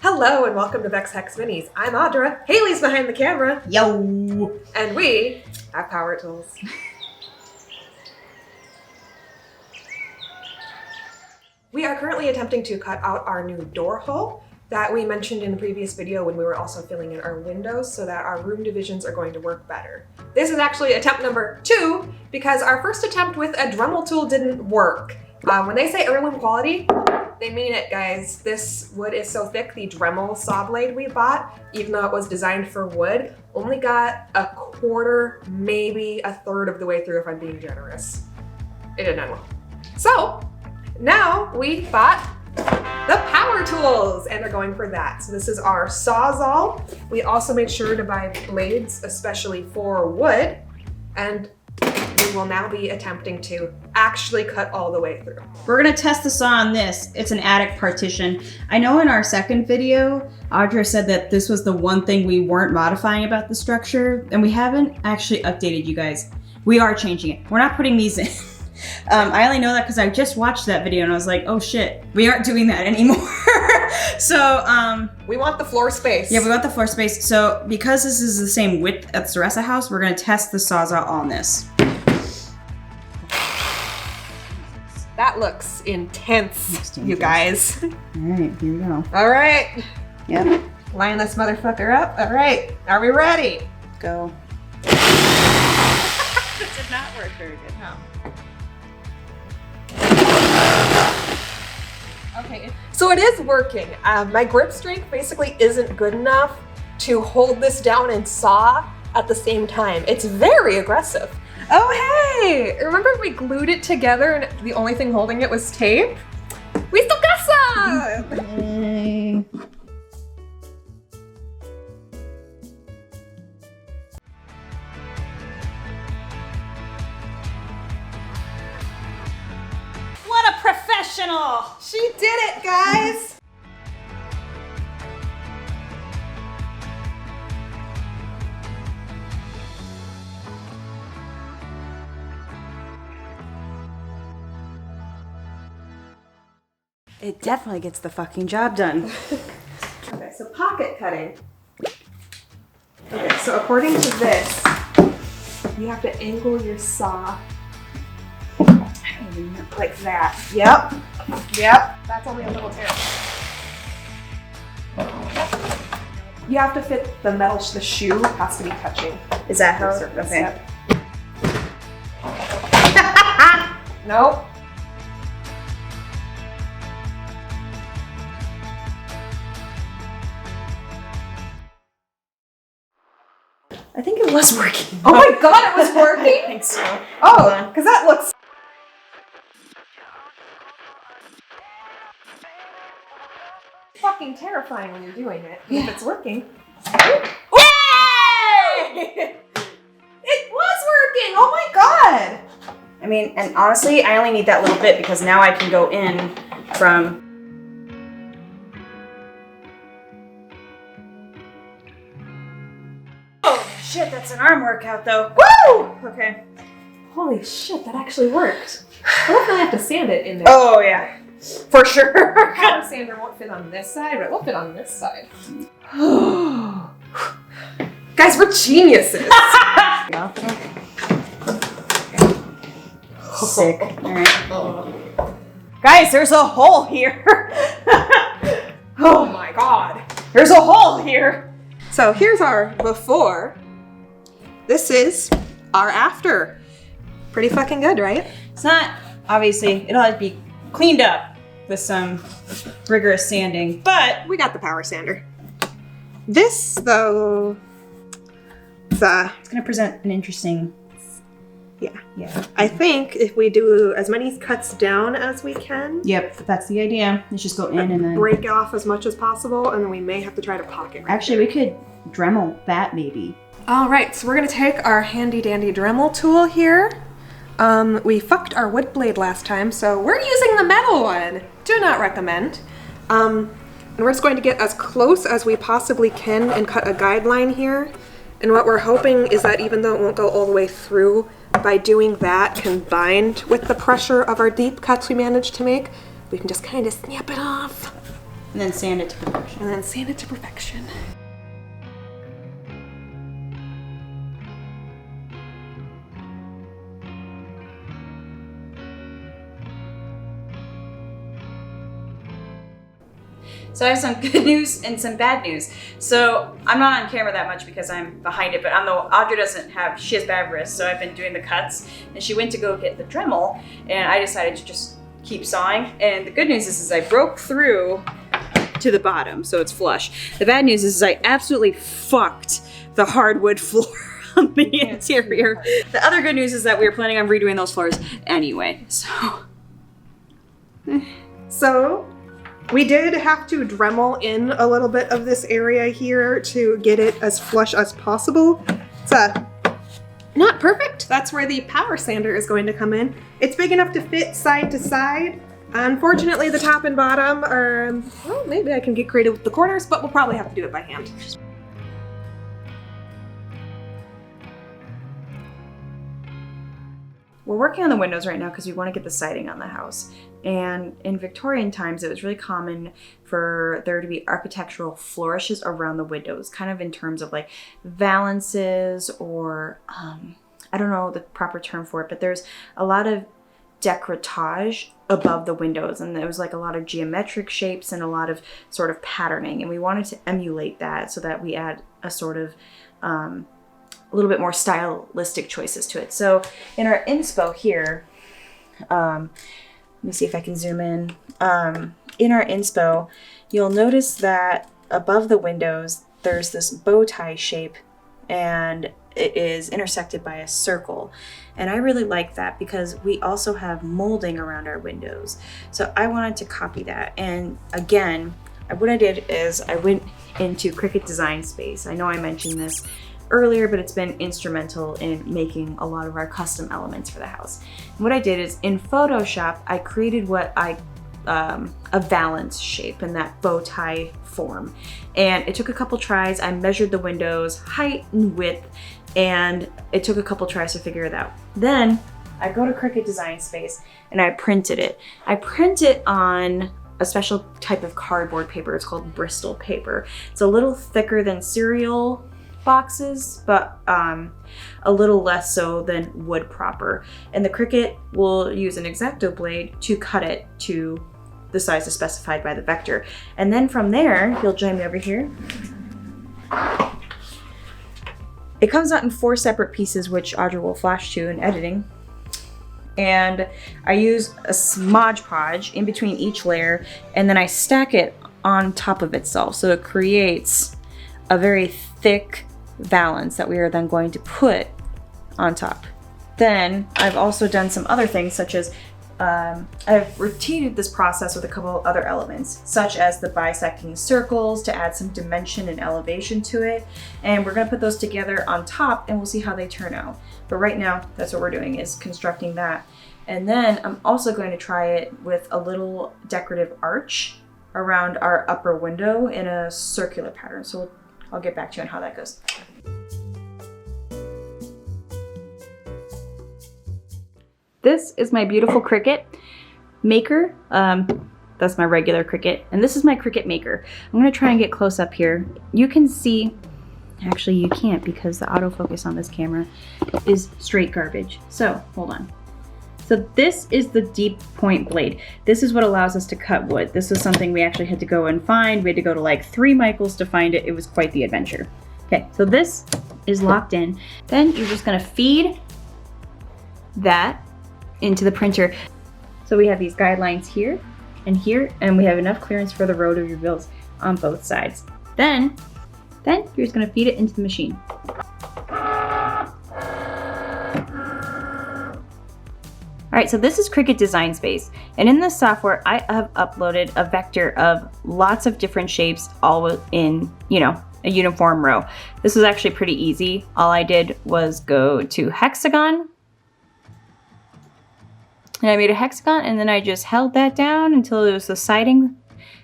Hello and welcome to Vex Hex Minis. I'm Audra. Haley's behind the camera. Yo! And we have power tools. We are currently attempting to cut out our new door hole that we mentioned in the previous video when we were also filling in our windows so that our room divisions are going to work better. This is actually attempt number 2 because our first attempt with a Dremel tool didn't work. When they say heirloom quality, they mean it, guys. This wood is so thick, the Dremel saw blade we bought, even though it was designed for wood, only got a quarter, maybe a third of the way through if I'm being generous. It didn't end well. So now we bought the power tools and are going for that. So this is our Sawzall. We also made sure to buy blades, especially for wood, and we will now be attempting to actually cut all the way through. We're gonna test the saw on this. It's an attic partition. I know in our second video, Audra said that this was the one thing we weren't modifying about the structure, and we haven't actually updated you guys. We are changing it. We're not putting these in. I only know that because I just watched that video and I was like, oh shit, we aren't doing that anymore. So, we want the floor space. Yeah, we want the floor space. So because this is the same width as the rest of the house, we're gonna test the Sawzall on this. That looks intense, you guys. All right, here we go. All right. Yep. Line this motherfucker up. All right, are we ready? Go. This did not work very good, huh? Okay, so it is working. My grip strength basically isn't good enough to hold this down and saw at the same time. It's very aggressive. Oh, hey! Remember we glued it together and the only thing holding it was tape? We still got some! Yay. What a professional! She did it, guys! It definitely gets the fucking job done. Okay, so pocket cutting. Okay, so according to this, you have to angle your saw like that. Yep. Yep. That's only a little tip. You have to fit the metal, the shoe has to be touching. Is that how? Surface. Okay. Yep. Nope. I think it was working. Oh my god, it was working? I think so. Oh, because that looks... fucking terrifying when you're doing it. Yeah. If it's working. Yay! It was working! Oh my god! I mean, and honestly, I only need that little bit because now I can go in from... Oh shit, that's an arm workout though. Woo! Okay. Holy shit, that actually worked. I don't really have to sand it in there. Oh yeah, for sure. Power sander won't fit on this side, but it will fit on this side. Guys, we're geniuses. Sick. All right. Guys, there's a hole here. Oh my god. There's a hole here. So here's our before. This is our after. Pretty fucking good, right? It's not, obviously, it'll have to be cleaned up with some rigorous sanding, but We got the power sander. This, though, it's gonna present an interesting... yeah. I think if we do as many cuts down as we can, Yep, that's the idea. Let's just go in and then... break off as much as possible, and then we may have to try to pocket. Actually, we could Dremel that maybe. All right, so we're gonna take our handy dandy Dremel tool here. We fucked our wood blade last time, so we're using the metal one. Do not recommend. And we're just going to get as close as we possibly can and cut a guideline here. And what we're hoping is that even though it won't go all the way through, by doing that combined with the pressure of our deep cuts we managed to make, we can just kind of snap it off. And then sand it to perfection. And then sand it to perfection. So I have some good news and some bad news. So I'm not on camera that much because I'm behind it, but Audra she has bad wrists, so I've been doing the cuts, and she went to go get the Dremel, and I decided to just keep sawing. And the good news is I broke through to the bottom, so it's flush. The bad news is I absolutely fucked the hardwood floor on the interior. The other good news is that we were planning on redoing those floors anyway, so. So we did have to Dremel in a little bit of this area here to get it as flush as possible. It's not perfect. That's where the power sander is going to come in. It's big enough to fit side to side. Unfortunately, the top and bottom are, well, maybe I can get creative with the corners, but we'll probably have to do it by hand. We're working on the windows right now because we want to get the siding on the house. And in Victorian times, it was really common for there to be architectural flourishes around the windows, kind of in terms of like valances or, I don't know the proper term for it, but there's a lot of decoratage above the windows, and there was like a lot of geometric shapes and a lot of sort of patterning. And we wanted to emulate that so that we add a sort of, a little bit more stylistic choices to it. So in our inspo here, let me see if I can zoom in. In our inspo, you'll notice that above the windows, there's this bow tie shape, and it is intersected by a circle. And I really like that because we also have molding around our windows. So I wanted to copy that. And again, what I did is I went into Cricut Design Space. I know I mentioned this earlier, but it's been instrumental in making a lot of our custom elements for the house. And what I did is in Photoshop, I created a valance shape in that bow tie form. And it took a couple tries. I measured the windows height and width, and it took a couple tries to figure it out. Then I go to Cricut Design Space and I printed it. I print it on a special type of cardboard paper. It's called Bristol paper. It's a little thicker than cereal boxes, but a little less so than wood proper. And the Cricut will use an X-Acto blade to cut it to the size is specified by the vector. And then from there, you'll join me over here. It comes out in 4 separate pieces, which Audra will flash to in editing. And I use a Mod Podge in between each layer, and then I stack it on top of itself. So it creates a very thick valance that we are then going to put on top. Then I've also done some other things, such as I've repeated this process with a couple other elements, such as the bisecting circles to add some dimension and elevation to it. And we're gonna put those together on top and we'll see how they turn out. But right now, that's what we're doing, is constructing that. And then I'm also going to try it with a little decorative arch around our upper window in a circular pattern. So I'll get back to you on how that goes. This is my beautiful Cricut Maker. That's my regular Cricut. And this is my Cricut Maker. I'm gonna try and get close up here. You can see, actually you can't because the autofocus on this camera is straight garbage. So hold on. So this is the deep point blade. This is what allows us to cut wood. This was something we actually had to go and find. We had to go to like 3 Michaels to find it. It was quite the adventure. Okay, so this is locked in. Then you're just gonna feed that into the printer. So we have these guidelines here, and we have enough clearance for the rotary wheels on both sides. Then you're just gonna feed it into the machine. All right, so this is Cricut Design Space. And in this software, I have uploaded a vector of lots of different shapes all in, a uniform row. This was actually pretty easy. All I did was go to hexagon, and I made a hexagon, and then I just held that down until it was the siding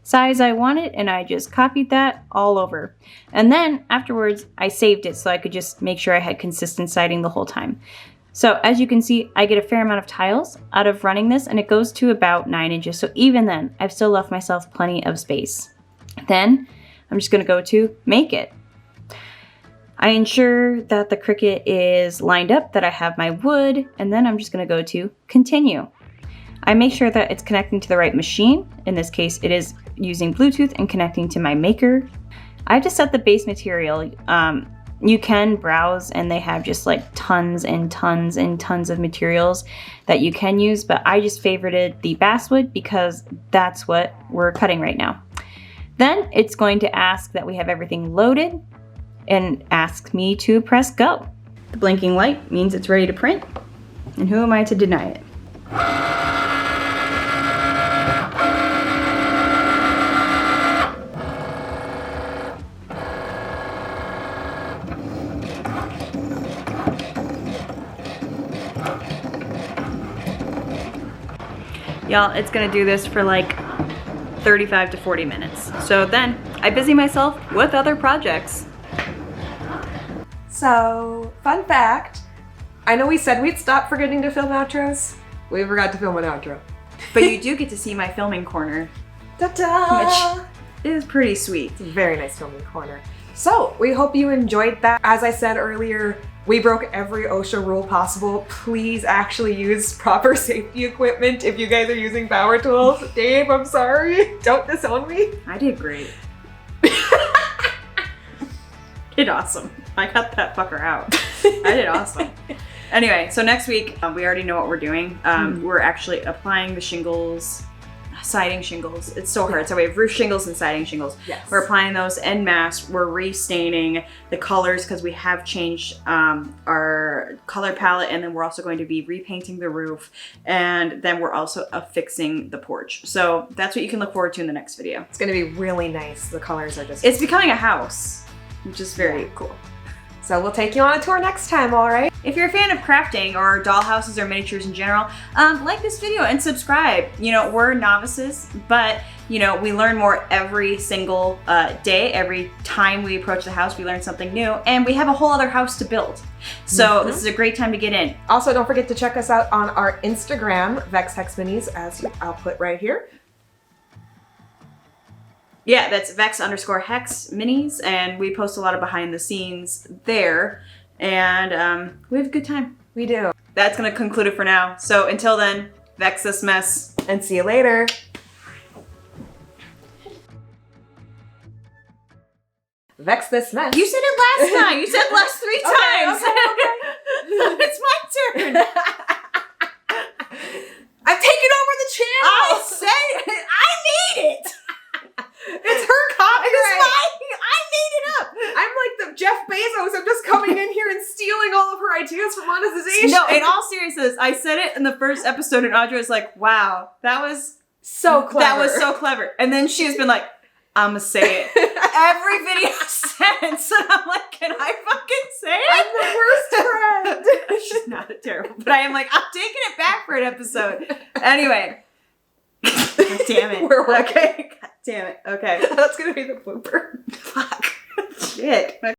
size I wanted, and I just copied that all over. And then afterwards, I saved it so I could just make sure I had consistent siding the whole time. So as you can see, I get a fair amount of tiles out of running this, and it goes to about 9 inches. So even then, I've still left myself plenty of space. Then I'm just gonna go to make it. I ensure that the Cricut is lined up, that I have my wood, and then I'm just gonna go to continue. I make sure that it's connecting to the right machine. In this case, it is using Bluetooth and connecting to my Maker. I just set the base material. You can browse and they have just like tons and tons and tons of materials that you can use, but I just favorited the basswood because that's what we're cutting right now. Then it's going to ask that we have everything loaded and ask me to press go. The blinking light means it's ready to print, and who am I to deny it? Y'all, it's gonna do this for like 35 to 40 minutes. So then I busy myself with other projects. So, fun fact, I know we said we'd stop forgetting to film outros. We forgot to film an outro. But you do get to see my filming corner, Ta-da! which is pretty sweet. It's a very nice filming corner. So, we hope you enjoyed that. As I said earlier, we broke every OSHA rule possible. Please actually use proper safety equipment if you guys are using power tools. Dave, I'm sorry. Don't disown me. I did great. Did awesome. I cut that fucker out. I did awesome. Anyway, so next week, we already know what we're doing. We're actually applying the shingles, siding shingles. It's so hard. So we have roof shingles and siding shingles. Yes. We're applying those en masse. We're restaining the colors because we have changed our color palette, and then we're also going to be repainting the roof, and then we're also affixing the porch. So that's what you can look forward to in the next video. It's gonna be really nice. The colors are just... It's becoming a house, which is very cool. So we'll take you on a tour next time, all right? If you're a fan of crafting or dollhouses or miniatures in general, like this video and subscribe. You know, we're novices, but you know, we learn more every single day. Every time we approach the house, we learn something new, and we have a whole other house to build. So this is a great time to get in. Also, don't forget to check us out on our Instagram, Vex Minis, as I'll put right here. Yeah, that's Vex_Hex Minis, and we post a lot of behind the scenes there, and we have a good time. We do. That's gonna conclude it for now. So until then, Vex this mess. And see you later. Vex this mess. You said it last time. You said last 3 times. Okay. It's my turn. I'm taking over the channel. I say it. I need it. It's her copyright. I made it up. I'm like the Jeff Bezos. I'm just coming in here and stealing all of her ideas for monetization. No, in all seriousness, I said it in the first episode, and Audrey was like, "Wow, that was so clever. That was so clever." And then she has been like, "I'ma say it every video since." And I'm like, "Can I fucking say it?" I'm the worst friend. She's not terrible, but I am like, I'm taking it back for an episode. Anyway. God damn it. We're working. Okay. God damn it. Okay. That's gonna be the blooper. Fuck. Shit. Okay.